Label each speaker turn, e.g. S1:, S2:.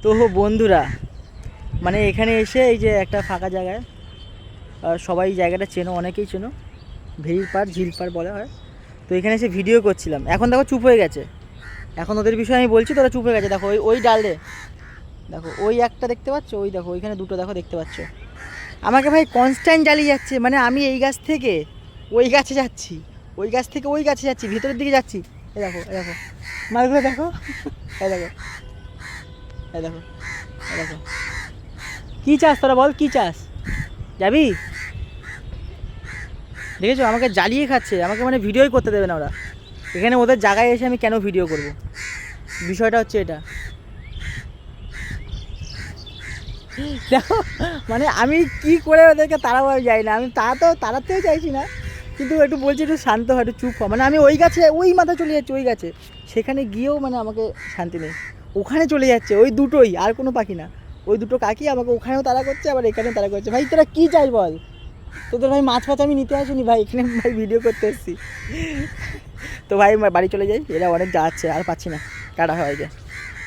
S1: তো বন্ধুরা, মানে এখানে এসে এই যে একটা ফাঁকা জায়গায়, সবাই জায়গাটা চেনো, অনেকেই চেনো, ভেড়ির পাড়, ঝিল পাড় বলা হয়। তো এখানে এসে ভিডিও করছিলাম, এখন দেখো চুপ হয়ে গেছে। এখন ওদের বিষয়ে আমি বলছি, তোরা চুপ হয়ে গেছে। দেখো ওই ওই ডালে দেখো, ওই একটা দেখতে পাচ্ছ, ওই দেখো ওইখানে দুটো দেখো, দেখতে পাচ্ছ। আমাকে ভাই কনস্ট্যান্ট জ্বালিয়ে যাচ্ছে, মানে আমি এই গাছ থেকে ওই গাছে যাচ্ছি, ওই গাছ থেকে ওই গাছে যাচ্ছি, ভিতরের দিকে যাচ্ছি। এই দেখো, এই দেখো মালগুলো দেখো, এই দেখো, এই দেখো, এই দেখো। কী চাস তোরা, বল কী চাস? যাবি? দেখেছো আমাকে জ্বালিয়ে খাচ্ছে, আমাকে মানে ভিডিওই করতে দেবে না ওরা। এখানে ওদের জায়গায় এসে আমি কেন ভিডিও করব? বিষয়টা হচ্ছে এটা। দেখো, মানে আমি কি করে ওদেরকে তাড়াবো আমি যাই না, আমি তাড়াতেও চাইছি না, কিন্তু একটু বলছি একটু শান্ত হয়, একটু চুপ হয়। মানে আমি ওই গাছে, ওই মাথায় চলে যাচ্ছি, ওই গাছে, সেখানে গিয়েও মানে আমাকে শান্তি নেই। ওখানে চলে যাচ্ছে ওই দুটোই, আর কোনো পাখি না। ওই দুটো কাকি আমাকে ওখানেও তাড়া করছে, আবার এখানেও তাড়া করছে। ভাই তোরা কী চাই বল? তোদের ভাই মাছ ফাছ আমি নিতে আসিনি ভাই, এখানে ভাই ভিডিও করতে এসেছি। তো ভাই বাড়ি চলে যাই, এরা অনেক যাচ্ছে, আর পাচ্ছি না। টাটা, হয় যায়।